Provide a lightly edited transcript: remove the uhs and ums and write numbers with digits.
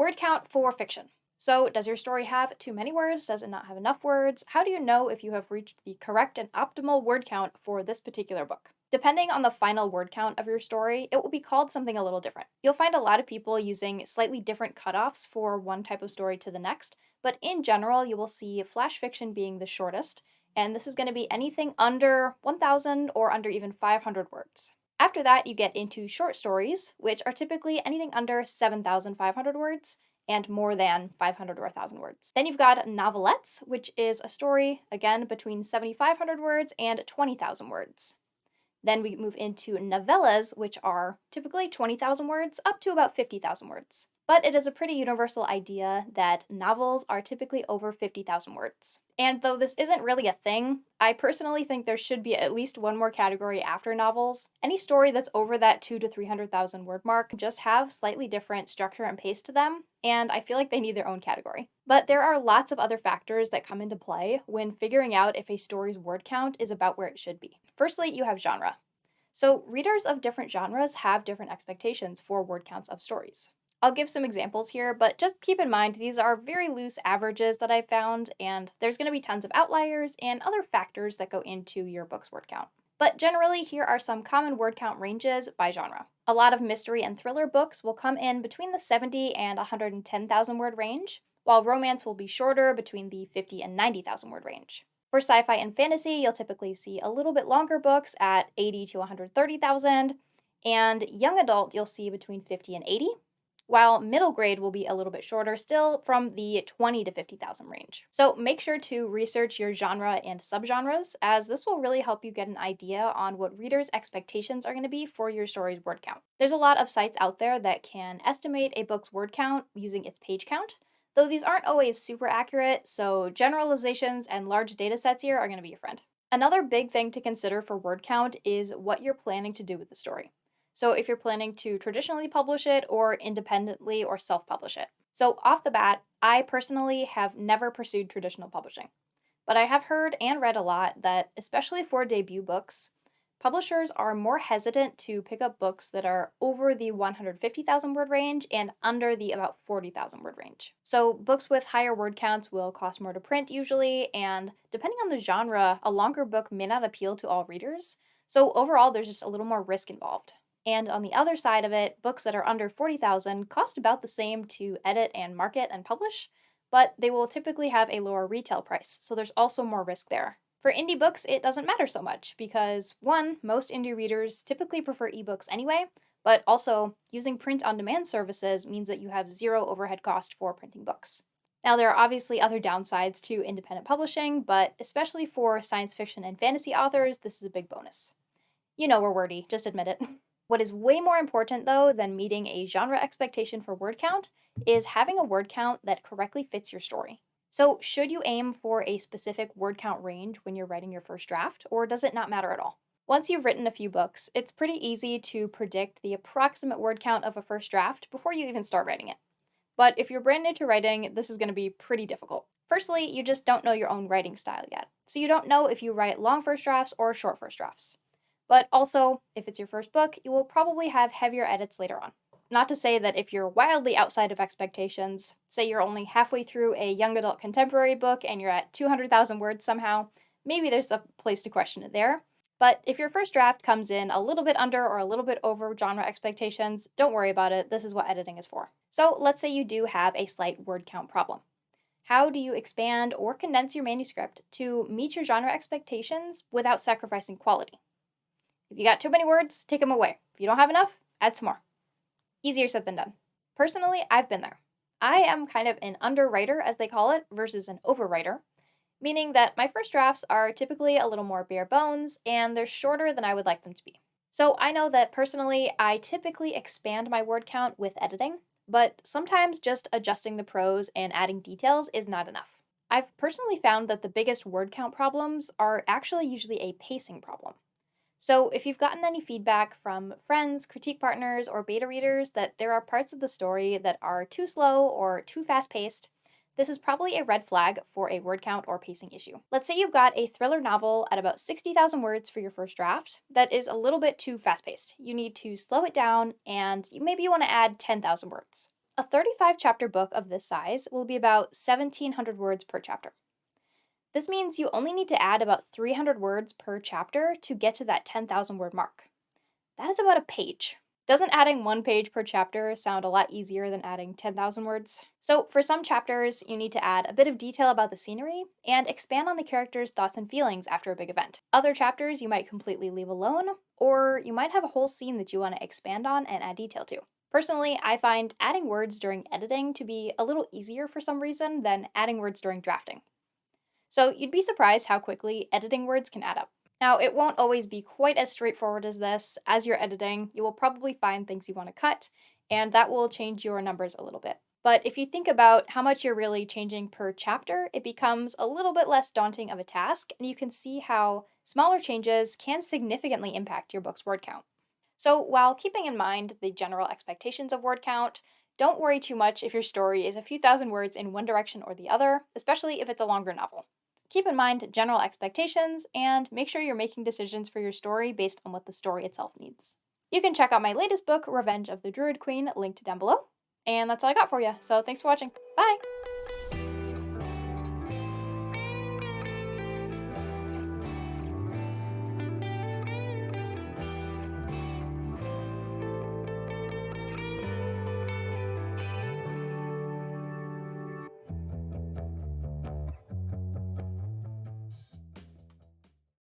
Word count for fiction. So, does your story have too many words? Does it not have enough words? How do you know if you have reached the correct and optimal word count for this particular book? Depending on the final word count of your story, it will be called something a little different. You'll find a lot of people using slightly different cutoffs for one type of story to the next, but in general, you will see flash fiction being the shortest, and this is going to be anything under 1,000 or under even 500 words. After that, you get into short stories, which are typically anything under 7,500 words and more than 500 or 1,000 words. Then you've got novelettes, which is a story, again, between 7,500 words and 20,000 words. Then we move into novellas, which are typically 20,000 words up to about 50,000 words. But it is a pretty universal idea that novels are typically over 50,000 words. And though this isn't really a thing, I personally think there should be at least one more category after novels. Any story that's over that 200,000 to 300,000 word mark just have slightly different structure and pace to them, and I feel like they need their own category. But there are lots of other factors that come into play when figuring out if a story's word count is about where it should be. Firstly, you have genre. So readers of different genres have different expectations for word counts of stories. I'll give some examples here, but just keep in mind these are very loose averages that I've found, and there's going to be tons of outliers and other factors that go into your book's word count. But generally, here are some common word count ranges by genre. A lot of mystery and thriller books will come in between the 70 and 110,000 word range, while romance will be shorter between the 50 and 90,000 word range. For sci-fi and fantasy, you'll typically see a little bit longer books at 80 to 130,000, and young adult you'll see between 50 and 80, while middle grade will be a little bit shorter still from the 20 to 50,000 range. So make sure to research your genre and subgenres, as this will really help you get an idea on what readers' expectations are going to be for your story's word count. There's a lot of sites out there that can estimate a book's word count using its page count, though these aren't always super accurate, so generalizations and large data sets here are going to be your friend. Another big thing to consider for word count is what you're planning to do with the story. So if you're planning to traditionally publish it or independently or self-publish it. So off the bat, I personally have never pursued traditional publishing. But I have heard and read a lot that, especially for debut books, publishers are more hesitant to pick up books that are over the 150,000 word range and under the about 40,000 word range. So books with higher word counts will cost more to print usually, and depending on the genre, a longer book may not appeal to all readers. So overall, there's just a little more risk involved. And on the other side of it, books that are under 40,000 cost about the same to edit and market and publish, but they will typically have a lower retail price, so there's also more risk there. For indie books, it doesn't matter so much because, one, most indie readers typically prefer ebooks anyway, but also using print-on-demand services means that you have zero overhead cost for printing books. Now, there are obviously other downsides to independent publishing, but especially for science fiction and fantasy authors, this is a big bonus. You know we're wordy, just admit it. What is way more important, though, than meeting a genre expectation for word count is having a word count that correctly fits your story. So, should you aim for a specific word count range when you're writing your first draft, or does it not matter at all? Once you've written a few books, it's pretty easy to predict the approximate word count of a first draft before you even start writing it. But if you're brand new to writing, this is going to be pretty difficult. Firstly, you just don't know your own writing style yet, so you don't know if you write long first drafts or short first drafts. But also, if it's your first book, you will probably have heavier edits later on. Not to say that if you're wildly outside of expectations, say you're only halfway through a young adult contemporary book and you're at 200,000 words somehow, maybe there's a place to question it there. But if your first draft comes in a little bit under or a little bit over genre expectations, don't worry about it, this is what editing is for. So let's say you do have a slight word count problem. How do you expand or condense your manuscript to meet your genre expectations without sacrificing quality? If you got too many words, take them away. If you don't have enough, add some more. Easier said than done. Personally, I've been there. I am kind of an underwriter, as they call it, versus an overwriter, meaning that my first drafts are typically a little more bare bones and they're shorter than I would like them to be. So I know that personally, I typically expand my word count with editing, but sometimes just adjusting the prose and adding details is not enough. I've personally found that the biggest word count problems are actually usually a pacing problem. So if you've gotten any feedback from friends, critique partners, or beta readers that there are parts of the story that are too slow or too fast-paced, this is probably a red flag for a word count or pacing issue. Let's say you've got a thriller novel at about 60,000 words for your first draft that is a little bit too fast-paced. You need to slow it down and maybe you want to add 10,000 words. A 35 chapter book of this size will be about 1,700 words per chapter. This means you only need to add about 300 words per chapter to get to that 10,000 word mark. That is about a page. Doesn't adding one page per chapter sound a lot easier than adding 10,000 words? So, for some chapters, you need to add a bit of detail about the scenery and expand on the characters' thoughts and feelings after a big event. Other chapters you might completely leave alone, or you might have a whole scene that you want to expand on and add detail to. Personally, I find adding words during editing to be a little easier for some reason than adding words during drafting. So, you'd be surprised how quickly editing words can add up. Now, it won't always be quite as straightforward as this. As you're editing, you will probably find things you want to cut, and that will change your numbers a little bit. But if you think about how much you're really changing per chapter, it becomes a little bit less daunting of a task, and you can see how smaller changes can significantly impact your book's word count. So, while keeping in mind the general expectations of word count, don't worry too much if your story is a few thousand words in one direction or the other, especially if it's a longer novel. Keep in mind general expectations and make sure you're making decisions for your story based on what the story itself needs. You can check out my latest book, Revenge of the Druid Queen, linked down below. And that's all I got for you, so thanks for watching. Bye!